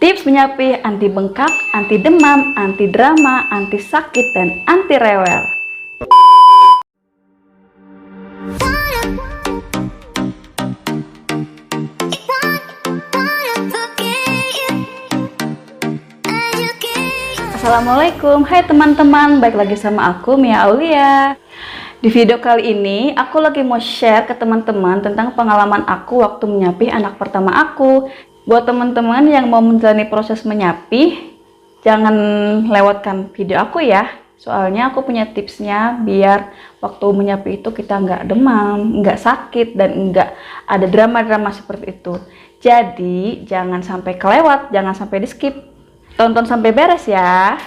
Tips menyapih anti bengkak, anti demam, anti drama, anti sakit, dan anti rewel. Assalamualaikum, hai teman-teman, balik lagi sama aku Mia Aulia. Di video kali ini aku lagi mau share ke teman-teman tentang pengalaman aku waktu menyapih anak pertama aku. Buat teman-teman yang mau menjalani proses menyapih, jangan lewatkan video aku ya. Soalnya aku punya tipsnya biar waktu menyapih itu kita nggak demam, nggak sakit, dan nggak ada drama-drama seperti itu. Jadi jangan sampai kelewat, jangan sampai di skip. Tonton sampai beres ya.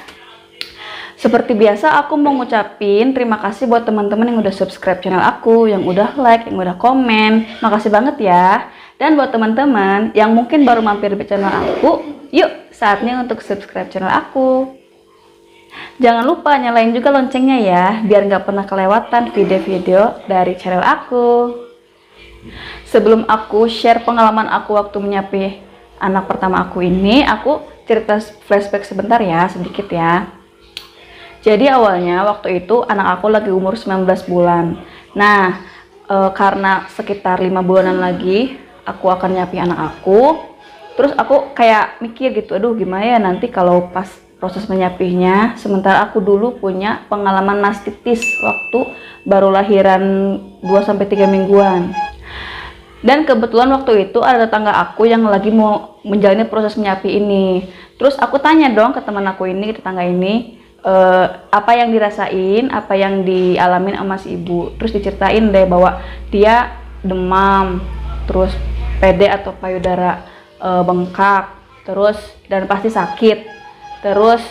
Seperti biasa aku mau ngucapin terima kasih buat teman-teman yang udah subscribe channel aku, yang udah like, yang udah komen. Makasih banget ya. Dan buat teman-teman yang mungkin baru mampir di channel aku, yuk saatnya untuk subscribe channel aku. Jangan lupa nyalain juga loncengnya ya, biar nggak pernah kelewatan video-video dari channel aku. Sebelum aku share pengalaman aku waktu menyapih anak pertama aku ini, aku cerita flashback sebentar ya, sedikit ya. Jadi awalnya waktu itu anak aku lagi umur 19 bulan. Nah, karena sekitar 5 bulanan lagi aku akan nyapih anak aku. Terus aku kayak mikir gitu, aduh gimana ya nanti kalau pas proses menyapihnya. Sementara aku dulu punya pengalaman mastitis waktu baru lahiran 2-3 mingguan. Dan kebetulan waktu itu ada tetangga aku yang lagi mau menjalani proses menyapih ini. Terus aku tanya dong ke teman aku ini, tetangga ini, apa yang dirasain, apa yang dialamin sama si ibu. Terus diceritain deh bahwa dia demam, terus PD atau payudara bengkak, terus dan pasti sakit. Terus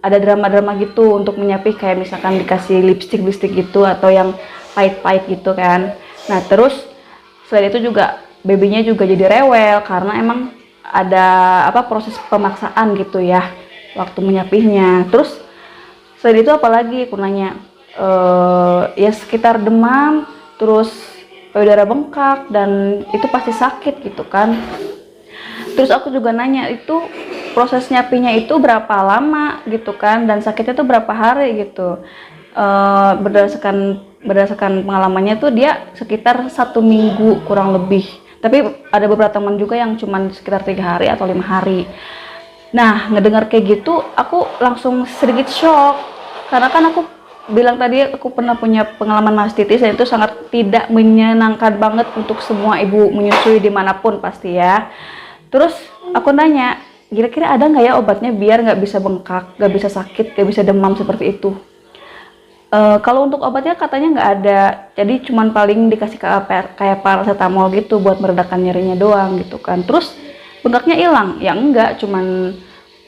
ada drama-drama gitu untuk menyapih, kayak misalkan dikasih lipstick gitu atau yang pahit-pahit gitu kan. Nah terus selain itu juga babynya juga jadi rewel karena emang ada proses pemaksaan gitu ya waktu menyapihnya. Terus selain itu apalagi aku nanya, ya sekitar demam, terus payudara bengkak, dan itu pasti sakit gitu kan. Terus aku juga nanya itu proses nyapihnya itu berapa lama gitu kan, dan sakitnya tuh berapa hari gitu. Berdasarkan pengalamannya tuh dia sekitar 1 minggu kurang lebih, tapi ada beberapa teman juga yang cuman sekitar 3 hari atau 5 hari. Nah ngedengar kayak gitu aku langsung sedikit shock, karena kan aku bilang tadi aku pernah punya pengalaman mastitis dan itu sangat tidak menyenangkan banget untuk semua ibu menyusui dimanapun pasti ya. Terus aku nanya, kira-kira ada nggak ya obatnya biar nggak bisa bengkak, nggak bisa sakit, nggak bisa demam seperti itu. Kalau untuk obatnya katanya nggak ada, jadi cuman paling dikasih kayak paracetamol gitu buat meredakan nyerinya doang gitu kan. Terus bengkaknya hilang? Ya enggak, cuman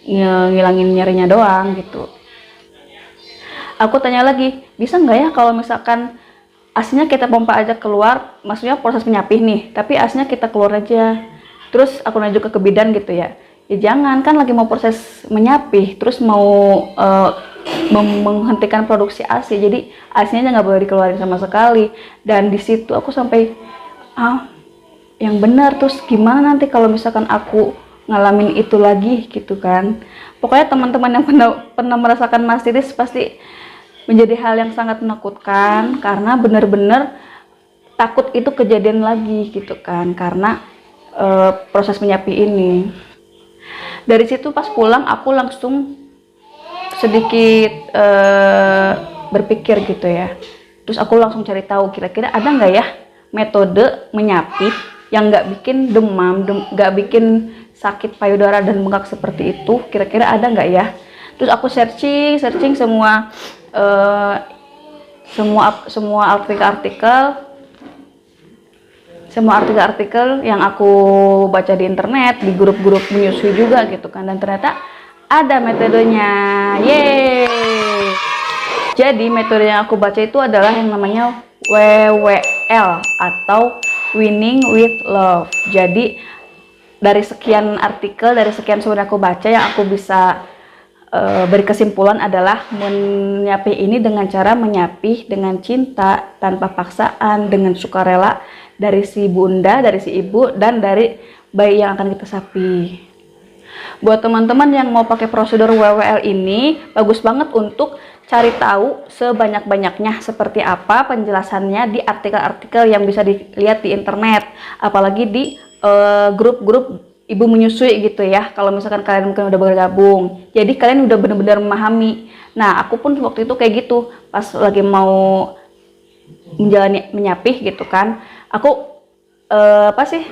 ngilangin nyerinya doang gitu. Aku tanya lagi, bisa nggak ya kalau misalkan asnya kita pompa aja keluar, maksudnya proses menyapih nih, tapi asnya kita keluar aja. Terus aku nanya juga ke bidan gitu ya, ya jangan, kan lagi mau proses menyapih, terus mau menghentikan produksi ASI, jadi ASI-nya nggak boleh dikeluarin sama sekali. Dan di situ aku sampai yang benar, terus gimana nanti kalau misalkan aku ngalamin itu lagi gitu kan. Pokoknya teman-teman yang pernah merasakan mastitis pasti menjadi hal yang sangat menakutkan, karena benar-benar takut itu kejadian lagi gitu kan, karena proses menyapih ini. Dari situ pas pulang aku langsung sedikit berpikir gitu ya. Terus aku langsung cari tahu kira-kira ada nggak ya metode menyapih yang nggak bikin demam, nggak bikin sakit payudara dan bengkak seperti itu. Kira-kira ada nggak ya? Terus aku searching semua artikel yang aku baca di internet, di grup-grup menyusui juga gitu kan, dan ternyata ada metodenya. Yeay. Jadi metode yang aku baca itu adalah yang namanya WWL atau Winning with Love. Jadi dari sekian artikel, dari sekian sumber aku baca, yang aku bisa beri kesimpulan adalah menyapih ini dengan cara menyapih dengan cinta, tanpa paksaan, dengan sukarela, dari si bunda, dari si ibu, dan dari bayi yang akan kita sapi. Buat teman-teman yang mau pakai prosedur WWL ini, bagus banget untuk cari tahu sebanyak-banyaknya seperti apa penjelasannya di artikel-artikel yang bisa dilihat di internet, apalagi di grup-grup ibu menyusui gitu ya. Kalau misalkan kalian mungkin udah bergabung, jadi kalian udah benar-benar memahami. Nah, aku pun waktu itu kayak gitu, pas lagi mau menjalani menyapih gitu kan, aku apa sih,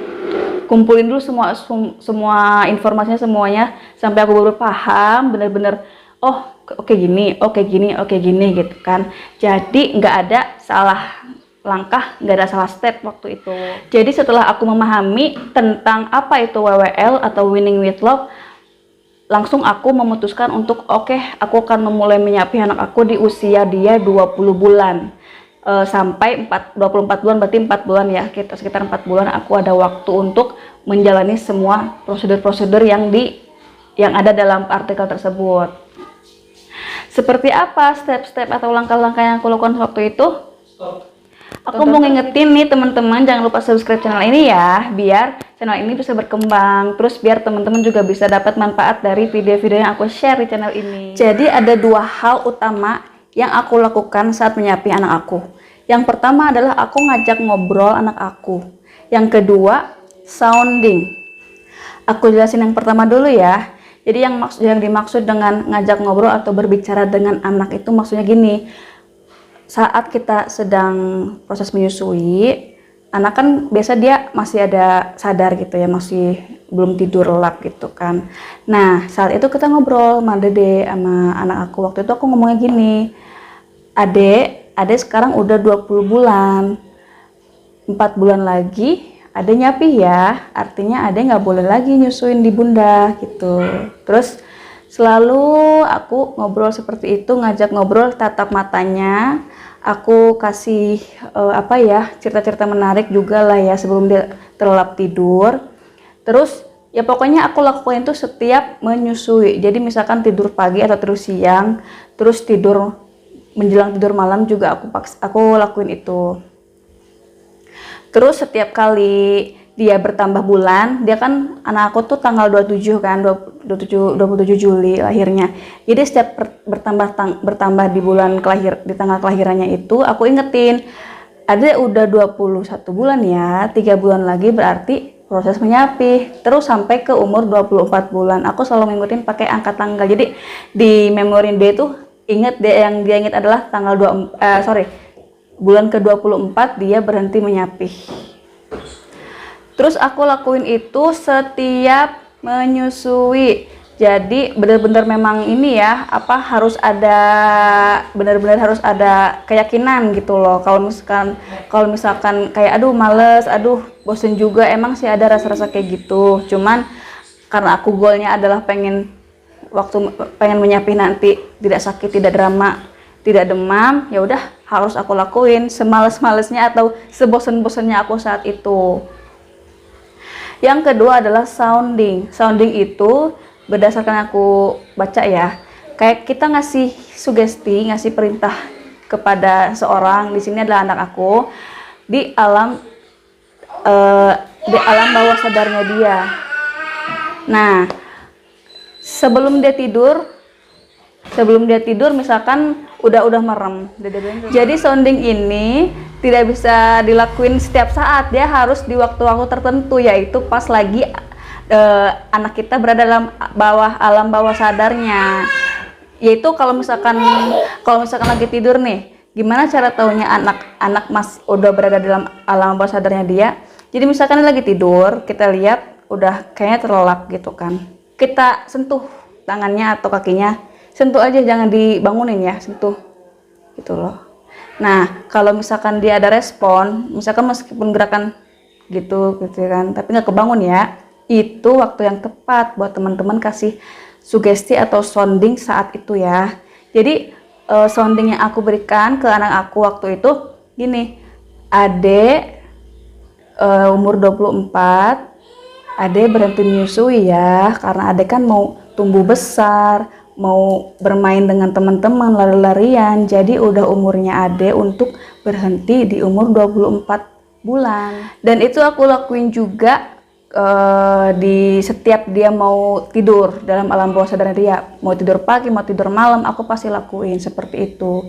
kumpulin dulu semua informasinya semuanya sampai aku baru paham bener-bener, oh oke gini, oke gini, oke gini gitu kan. Jadi nggak ada salah langkah, nggak ada salah step waktu itu. Jadi setelah aku memahami tentang apa itu WWL atau Winning with Love, langsung aku memutuskan untuk oke, aku akan memulai menyapih anak aku di usia dia 20 bulan. Sampai 24 bulan, berarti 4 bulan ya, kita sekitar 4 bulan aku ada waktu untuk menjalani semua prosedur-prosedur yang ada dalam artikel tersebut. Seperti apa step-step atau langkah-langkah yang aku lakukan waktu itu? Aku mau ngingetin nih teman-teman, jangan lupa subscribe channel ini ya, biar channel ini bisa berkembang, terus biar teman-teman juga bisa dapat manfaat dari video-video yang aku share di channel ini. Jadi ada 2 hal utama yang aku lakukan saat menyapih anak aku. Yang pertama adalah aku ngajak ngobrol anak aku. Yang kedua, sounding. Aku jelasin yang pertama dulu ya. Jadi yang dimaksud dengan ngajak ngobrol atau berbicara dengan anak itu maksudnya gini. Saat kita sedang proses menyusui, anak kan biasa dia masih ada sadar gitu ya, masih belum tidur lelap gitu kan. Nah, saat itu kita ngobrol sama Dede, sama anak aku. Waktu itu aku ngomongnya gini, Ade sekarang udah 20 bulan, 4 bulan lagi Ade nyapih ya, artinya Ade nggak boleh lagi nyusuin di bunda gitu. Terus selalu aku ngobrol seperti itu, ngajak ngobrol, tatap matanya, aku kasih apa ya, cerita-cerita menarik juga lah ya sebelum dia terlelap tidur. Terus ya pokoknya aku lakukan itu setiap menyusui. Jadi misalkan tidur pagi atau tidur siang, terus tidur menjelang tidur malam juga aku lakuin itu. Terus setiap kali dia bertambah bulan, dia kan anak aku tuh tanggal 27 kan, 27 Juli lahirnya. Jadi setiap bertambah di tanggal kelahirannya itu aku ingetin, ada udah 21 bulan ya, 3 bulan lagi berarti proses menyapih, terus sampai ke umur 24 bulan. Aku selalu ngingetin pakai angka tanggal. Jadi di memori dia tuh yang dia ingat adalah bulan ke-24 dia berhenti menyapih. Terus aku lakuin itu setiap menyusui. Jadi benar-benar memang ini ya, benar-benar harus ada keyakinan gitu loh. Kalau misalkan kayak aduh males, aduh bosen juga, emang sih ada rasa-rasa kayak gitu. Cuman karena aku goalnya adalah pengen menyapih nanti tidak sakit, tidak drama, tidak demam, ya udah harus aku lakuin semales-malesnya atau sebosen-bosennya aku saat itu. Yang kedua adalah sounding. Sounding itu berdasarkan aku baca ya, kayak kita ngasih sugesti, ngasih perintah kepada seorang, di sini adalah anak aku, di alam bawah sadarnya dia. Nah, sebelum dia tidur misalkan udah merem. Jadi sounding ini tidak bisa dilakuin setiap saat, dia harus di waktu-waktu tertentu, yaitu pas lagi anak kita berada dalam alam bawah sadarnya. Yaitu kalau misalkan lagi tidur nih, gimana cara taunya anak udah berada dalam alam bawah sadarnya dia? Jadi misalkan lagi tidur, kita lihat udah kayaknya terlelap gitu kan, kita sentuh tangannya atau kakinya, sentuh aja, jangan dibangunin ya, sentuh gitu loh. Nah, kalau misalkan dia ada respon, misalkan meskipun gerakan gitu kan, tapi nggak kebangun ya, itu waktu yang tepat buat teman-teman kasih sugesti atau sounding saat itu ya. Jadi sounding yang aku berikan ke anak aku waktu itu gini, Ade umur 24, Ade berhenti menyusui ya, karena Ade kan mau tumbuh besar, mau bermain dengan teman-teman, lari-larian. Jadi udah umurnya Ade untuk berhenti di umur 24 bulan. Dan itu aku lakuin juga di setiap dia mau tidur dalam alam bawah sadar dia. Mau tidur pagi, mau tidur malam, aku pasti lakuin seperti itu.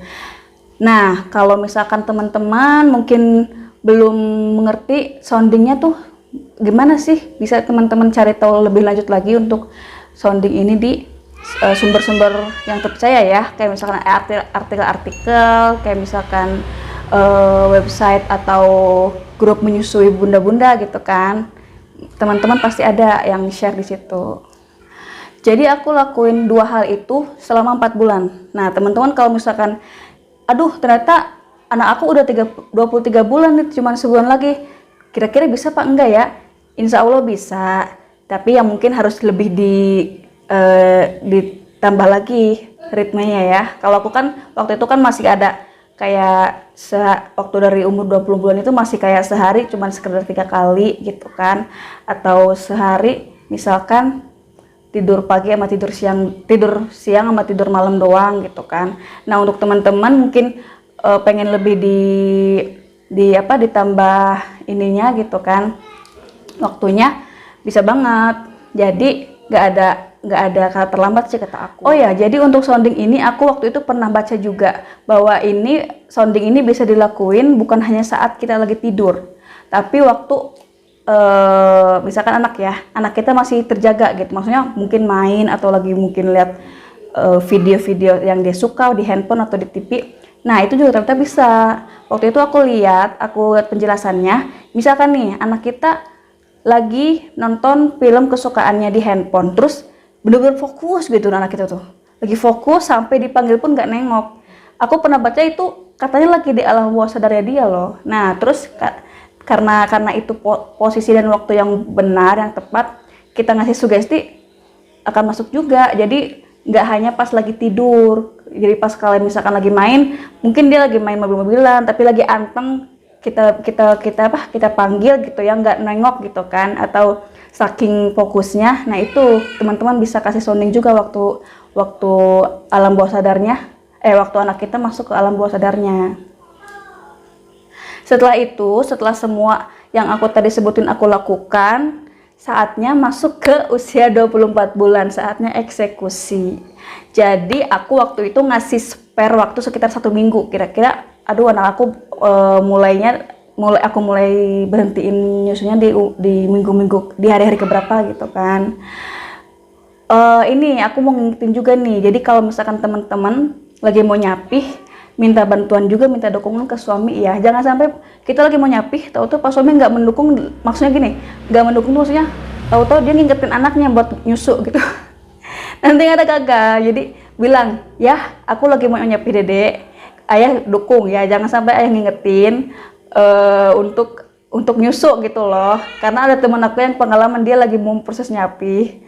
Nah, kalau misalkan teman-teman mungkin belum mengerti soundingnya tuh gimana sih, bisa teman-teman cari tahu lebih lanjut lagi untuk sounding ini di sumber-sumber yang terpercaya ya, kayak misalkan artikel-artikel, kayak misalkan website atau grup menyusui bunda-bunda gitu kan. Teman-teman pasti ada yang share di situ. Jadi aku lakuin 2 hal itu selama 4 bulan. Nah, teman-teman kalau misalkan aduh ternyata anak aku udah 23 bulan nih, cuma sebulan lagi, kira-kira bisa apa enggak ya? Insya Allah bisa, tapi yang mungkin harus lebih ditambah lagi ritmenya ya. Kalau aku kan waktu itu kan masih ada kayak waktu dari umur 20 bulan itu masih kayak sehari cuman sekedar 3 kali gitu kan, atau sehari misalkan tidur pagi sama tidur siang sama tidur malam doang gitu kan. Nah, untuk teman-teman mungkin pengen lebih ditambah ininya gitu kan, waktunya bisa banget. Jadi nggak ada kata terlambat sih kata aku. Oh ya, jadi untuk sounding ini aku waktu itu pernah baca juga bahwa sounding ini bisa dilakuin bukan hanya saat kita lagi tidur, tapi waktu misalkan anak kita masih terjaga gitu, maksudnya mungkin main atau lagi mungkin lihat video-video yang dia suka di handphone atau di TV. Nah, itu juga ternyata bisa. Waktu itu aku lihat penjelasannya, misalkan nih anak kita lagi nonton film kesukaannya di handphone, terus bener-bener fokus gitu anak kita tuh, lagi fokus sampai dipanggil pun nggak nengok. Aku pernah baca itu katanya lagi di alam bawah sadarnya dia loh. Nah, terus karena itu posisi dan waktu yang benar, yang tepat, kita ngasih sugesti akan masuk juga. Jadi nggak hanya pas lagi tidur. Jadi pas kalian misalkan lagi main, mungkin dia lagi main mobil-mobilan tapi lagi anteng, kita panggil gitu ya, nggak nengok gitu kan, atau saking fokusnya. Nah, itu teman-teman bisa kasih sounding juga waktu alam bawah sadarnya, waktu anak kita masuk ke alam bawah sadarnya. Setelah semua yang aku tadi sebutin aku lakukan, saatnya masuk ke usia 24 bulan, saatnya eksekusi. Jadi aku waktu itu ngasih spare waktu sekitar 1 minggu, kira-kira aduh anak aku mulai berhentiin nyusunya di minggu-minggu, di hari-hari keberapa gitu kan. Ini aku mau ngingetin juga nih, jadi kalau misalkan teman-teman lagi mau nyapih, minta bantuan juga, minta dukungan ke suami ya. Jangan sampai kita lagi mau nyapih, tahu-tahu pas suami nggak mendukung, maksudnya gini, nggak mendukung tuh maksudnya tahu-tahu dia ngingetin anaknya buat nyusu gitu. Nanti ada gagal. Jadi bilang, ya aku lagi mau nyapih dedek, ayah dukung ya, jangan sampai ayah ngingetin untuk nyusu gitu loh. Karena ada teman aku yang pengalaman dia lagi mau proses nyapih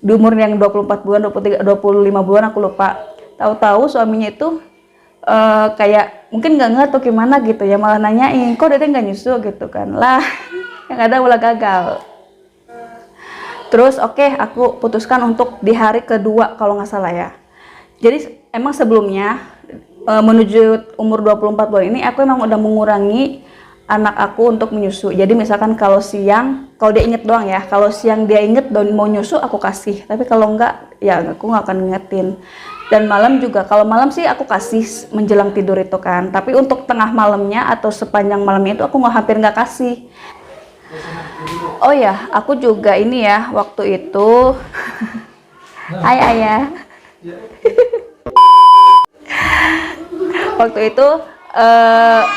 di umur yang 24 bulan, 23, 25 bulan aku lupa. Tahu-tahu suaminya itu kayak mungkin nggak ngerti atau gimana gitu ya, malah nanyain kok dedek nggak nyusu gitu kan, lah yang ada malah gagal. Terus aku putuskan untuk di hari kedua kalau nggak salah ya. Jadi emang sebelumnya menuju umur 24 bulan ini aku emang udah mengurangi anak aku untuk menyusu. Jadi misalkan kalau dia inget doang ya, kalau siang dia inget dan mau nyusu aku kasih, tapi kalau enggak ya aku nggak akan ngingetin. Dan malam juga, kalau malam sih aku kasih menjelang tidur itu kan, tapi untuk tengah malamnya atau sepanjang malamnya itu aku hampir nggak kasih. Oh ya, aku juga ini ya waktu itu Hai ayah. Waktu itu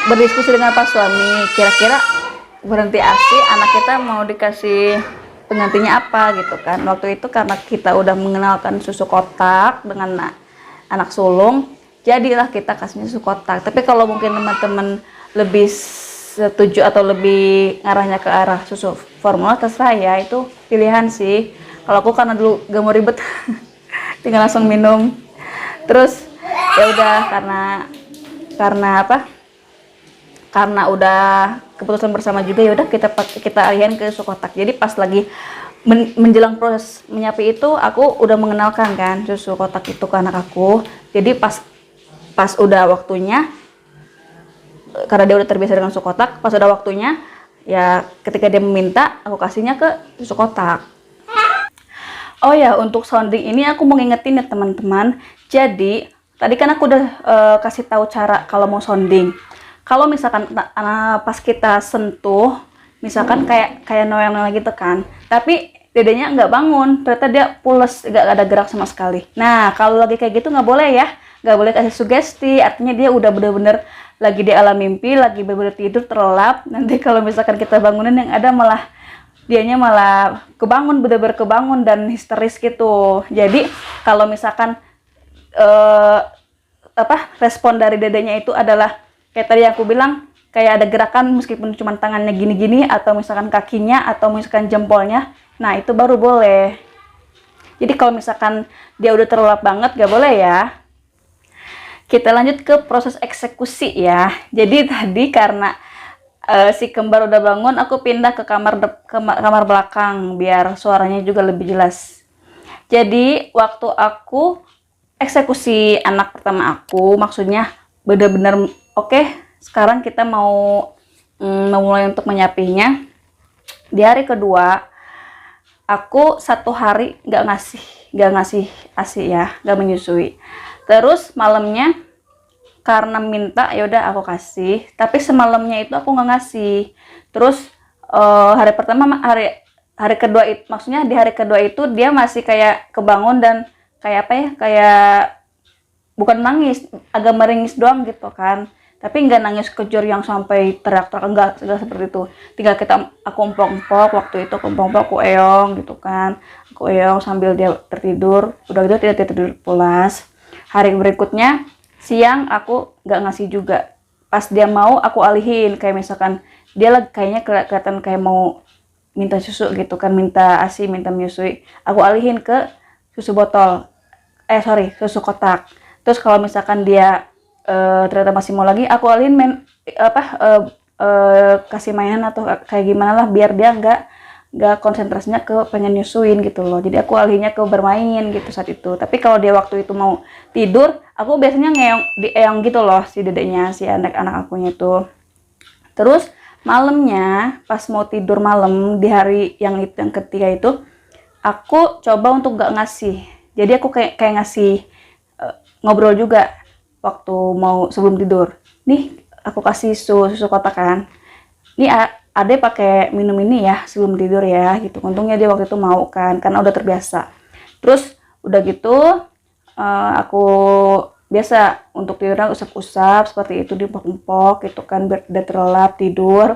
berdiskusi dengan Pak suami, kira-kira berhenti ASI anak kita mau dikasih penggantinya apa gitu kan. Waktu itu karena kita udah mengenalkan susu kotak dengan anak sulung, jadilah kita kasih susu kotak. Tapi kalau mungkin teman-teman lebih setuju atau lebih ngarahnya ke arah susu formula, terserah ya, itu pilihan sih. Kalau aku karena dulu gak mau ribet tinggal langsung minum. Terus ya udah, karena udah keputusan bersama juga, ya udah kita alihin ke susu kotak. Jadi pas lagi menjelang proses menyapi itu aku udah mengenalkan kan susu kotak itu ke anak aku. Jadi pas udah waktunya, karena dia udah terbiasa dengan susu kotak, pas udah waktunya Ya ketika dia meminta, aku kasihnya ke susu kotak. Oh ya, untuk sounding ini aku mau ngingetin ya teman-teman. Jadi, tadi kan aku udah kasih tahu cara kalau mau sounding. Kalau misalkan pas kita sentuh, misalkan kayak noel-noel gitu kan, tapi dedenya nggak bangun, ternyata dia pules, nggak ada gerak sama sekali. Nah, kalau lagi kayak gitu nggak boleh ya, nggak boleh kasih sugesti, artinya dia udah bener-bener lagi di alam mimpi, lagi bener-bener tidur terlelap. Nanti kalau misalkan kita bangunin, yang ada malah dianya malah kebangun, bener-bener kebangun dan histeris gitu. Jadi kalau misalkan respon dari dedenya itu adalah kayak tadi aku bilang, kayak ada gerakan meskipun cuma tangannya gini-gini, atau misalkan kakinya, atau misalkan jempolnya, nah itu baru boleh. Jadi kalau misalkan dia udah terlelap banget, gak boleh ya. Kita lanjut ke proses eksekusi ya. Jadi tadi karena si kembar udah bangun, aku pindah ke kamar belakang biar suaranya juga lebih jelas. Jadi waktu aku eksekusi anak pertama aku, maksudnya bener-bener oke, sekarang kita mau memulai untuk menyapihnya. Di hari kedua, aku 1 hari nggak ngasih ASI ya, nggak menyusui. Terus malamnya karena minta, ya udah aku kasih, tapi semalamnya itu aku nggak ngasih. Terus hari pertama, hari kedua itu, maksudnya di hari kedua itu dia masih kayak kebangun dan kayak apa ya, kayak bukan nangis, agak meringis doang gitu kan, tapi nggak nangis kejur yang sampai teriak-teriak, enggak seperti itu. Tinggal aku empok-empok, waktu itu aku empok-empok, aku eyong gitu kan, aku eyong sambil dia tertidur. Udah gitu tidak tidur pulas. Hari berikutnya siang aku nggak ngasih juga. Pas dia mau aku alihin, kayak misalkan dia lagi kayaknya kelihatan kayak mau minta susu gitu kan, minta ASI, minta menyusui, aku alihin ke susu botol, susu kotak. Terus kalau misalkan dia ternyata masih mau lagi, aku alihin kasih mainan atau kayak gimana lah, biar dia nggak konsentrasinya ke pengen nyusuin gitu loh. Jadi aku alihnya ke bermain gitu saat itu. Tapi kalau dia waktu itu mau tidur, aku biasanya dieyong gitu loh si dedeknya, si anak-anak akunya itu. Terus malamnya pas mau tidur malam di hari yang ketiga itu, aku coba untuk gak ngasih. Jadi aku kayak ngasih ngobrol juga waktu mau sebelum tidur. Nih aku kasih susu kotak kan. Nih Ade pakai minum ini ya sebelum tidur ya gitu. Untungnya dia waktu itu mau kan, karena udah terbiasa. Terus udah gitu aku biasa untuk tidurnya usap-usap seperti itu, diempok-empok gitu kan, biar tidak terlelap tidur.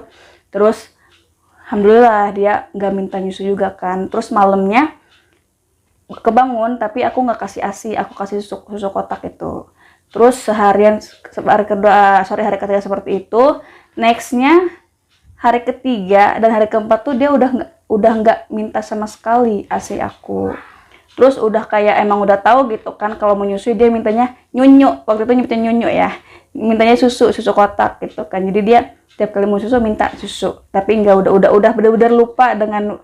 Terus alhamdulillah dia nggak minta nyusu juga kan. Terus malamnya kebangun, tapi aku nggak kasih ASI, aku kasih susu kotak itu. Terus hari ketiga seperti itu. Nextnya hari ketiga dan hari keempat tuh dia udah nggak minta sama sekali ASI aku. Terus udah kayak emang udah tahu gitu kan, kalau mau nyusui dia mintanya nyunyu. Waktu itu minta nyunyu ya, mintanya susu kotak gitu kan. Jadi dia tiap kali mau susu minta susu, tapi udah bener-bener lupa dengan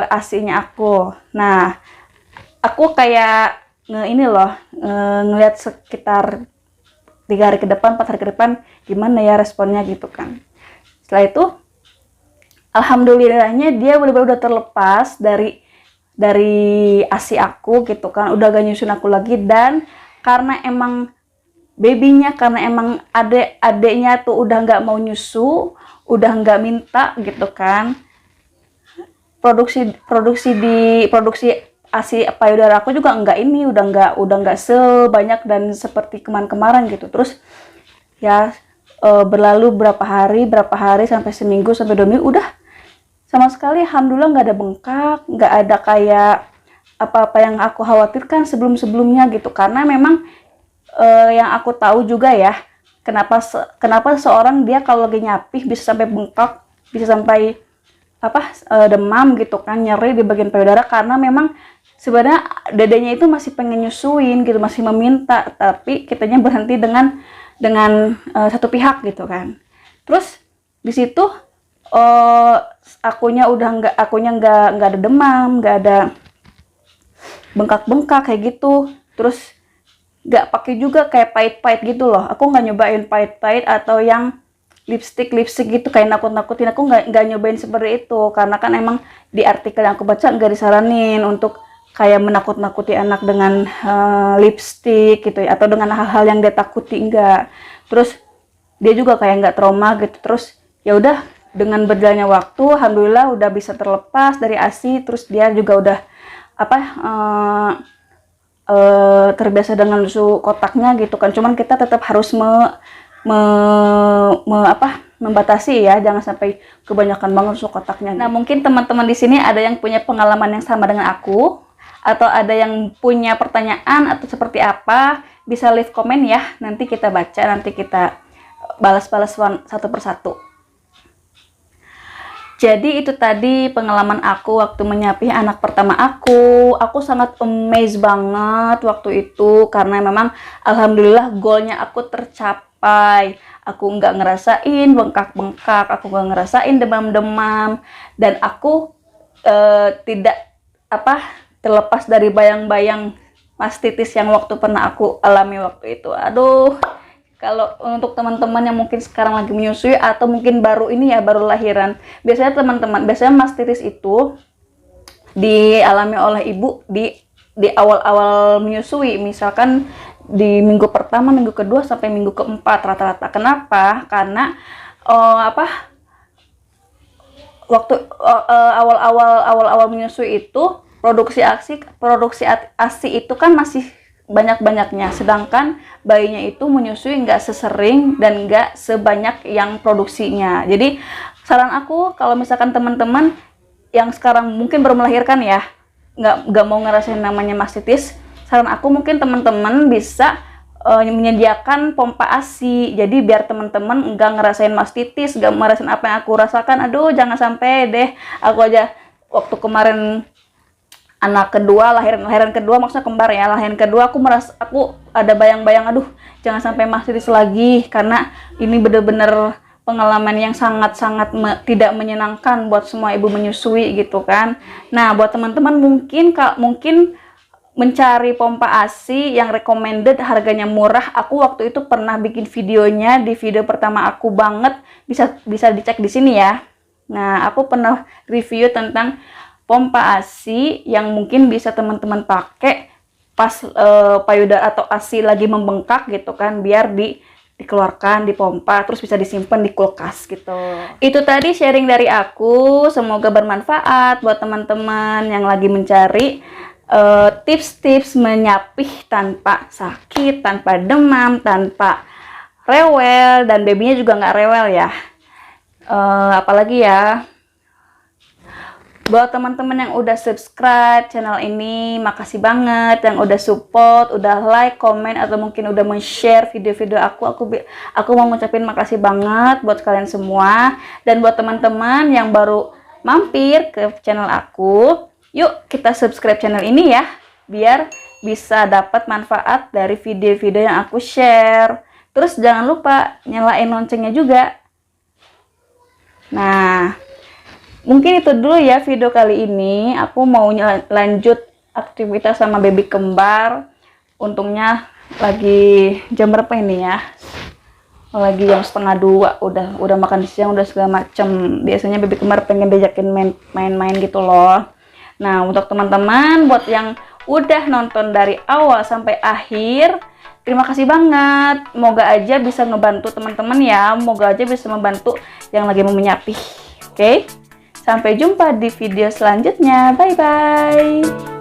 ASI-nya aku. Nah, aku kayak ngelihat sekitar 3 hari ke depan, 4 hari ke depan gimana ya responnya gitu kan. Setelah itu alhamdulillahnya dia benar-benar udah terlepas dari ASI aku gitu kan, udah gak nyusun aku lagi. Dan karena emang babynya, karena emang adeknya tuh udah nggak mau nyusu, udah nggak minta gitu kan, produksi ASI payudara aku juga udah nggak sebanyak dan seperti kemarin gitu. Terus ya berlalu berapa hari sampai seminggu sampai 2 minggu, udah sama sekali alhamdulillah nggak ada bengkak, nggak ada kayak apa-apa yang aku khawatirkan sebelumnya gitu. Karena memang yang aku tahu juga ya, kenapa seorang dia kalau lagi nyapih bisa sampai bengkak, bisa sampai demam gitu kan, nyeri di bagian payudara, karena memang sebenarnya dadanya itu masih pengen nyusuin gitu, masih meminta, tapi kitanya berhenti dengan satu pihak gitu kan. Terus di situ akunya nggak ada demam, nggak ada bengkak-bengkak kayak gitu. Terus nggak pakai juga kayak pahit-pahit gitu loh. Aku nggak nyobain pahit-pahit atau yang lipstick gitu kayak nakut-nakutin. Aku nggak nyobain seperti itu karena kan emang di artikel yang aku baca nggak disaranin untuk kayak menakut-nakuti anak dengan lipstick gitu ya, atau dengan hal-hal yang dia takuti, enggak. Terus dia juga kayak nggak trauma gitu. Terus ya udah, dengan berjalannya waktu alhamdulillah udah bisa terlepas dari ASI. Terus dia juga udah terbiasa dengan susu kotaknya gitu kan. Cuman kita tetap harus membatasi ya, jangan sampai kebanyakan banget susu kotaknya. Nah, mungkin teman-teman di sini ada yang punya pengalaman yang sama dengan aku, atau ada yang punya pertanyaan atau seperti apa, bisa leave komen ya. Nanti kita baca, nanti kita balas-balas satu persatu. Jadi itu tadi pengalaman aku waktu menyapih anak pertama aku. Aku sangat amazed banget waktu itu karena memang alhamdulillah goalnya aku tercapai. Aku nggak ngerasain bengkak-bengkak, aku nggak ngerasain demam-demam, dan aku tidak terlepas dari bayang-bayang mastitis yang waktu pernah aku alami waktu itu. Aduh, kalau untuk teman-teman yang mungkin sekarang lagi menyusui atau mungkin baru lahiran, biasanya mastitis itu dialami oleh ibu di awal-awal menyusui, misalkan di minggu pertama, minggu kedua sampai minggu keempat rata-rata. Kenapa? Karena waktu awal-awal menyusui itu produksi ASI itu kan masih banyak-banyaknya, sedangkan bayinya itu menyusui nggak sesering dan nggak sebanyak yang produksinya. Jadi saran aku kalau misalkan teman-teman yang sekarang mungkin baru melahirkan ya, nggak mau ngerasain namanya mastitis, saran aku mungkin teman-teman bisa menyediakan pompa ASI. Jadi biar teman-teman nggak ngerasain mastitis, nggak ngerasain apa yang aku rasakan. Aduh, jangan sampai deh. Aku aja waktu kemarin anak kedua, lahiran kedua, maksudnya kembar ya, lahiran kedua, aku ada bayang-bayang, aduh jangan sampai mastitis lagi, karena ini bener-bener pengalaman yang sangat-sangat tidak menyenangkan buat semua ibu menyusui gitu kan. Nah, buat teman-teman mungkin mencari pompa ASI yang recommended, harganya murah. Aku waktu itu pernah bikin videonya di video pertama aku banget, bisa dicek di sini ya. Nah, aku pernah review tentang pompa ASI yang mungkin bisa teman-teman pakai pas payudara atau ASI lagi membengkak gitu kan, biar dikeluarkan, dipompa, terus bisa disimpan di kulkas gitu. Itu tadi sharing dari aku, semoga bermanfaat buat teman-teman yang lagi mencari tips-tips menyapih tanpa sakit, tanpa demam, tanpa rewel, dan babynya juga nggak rewel ya. Apalagi ya, buat teman-teman yang udah subscribe channel ini, makasih banget. Yang udah support, udah like, komen, atau mungkin udah men-share video-video aku mau ngucapin makasih banget buat kalian semua. Dan buat teman-teman yang baru mampir ke channel aku, yuk kita subscribe channel ini ya, biar bisa dapat manfaat dari video-video yang aku share. Terus jangan lupa nyalain loncengnya juga. Nah, mungkin itu dulu ya video kali ini. Aku mau lanjut aktivitas sama baby kembar. Untungnya lagi jam berapa ini ya? Lagi jam 1:30. Udah makan siang, udah segala macem. Biasanya baby kembar pengen diajakin main-main gitu loh. Nah, untuk teman-teman buat yang udah nonton dari awal sampai akhir, terima kasih banget. Moga aja bisa ngebantu teman-teman ya. Moga aja bisa membantu yang lagi mau menyapih. Oke? Sampai jumpa di video selanjutnya. Bye-bye.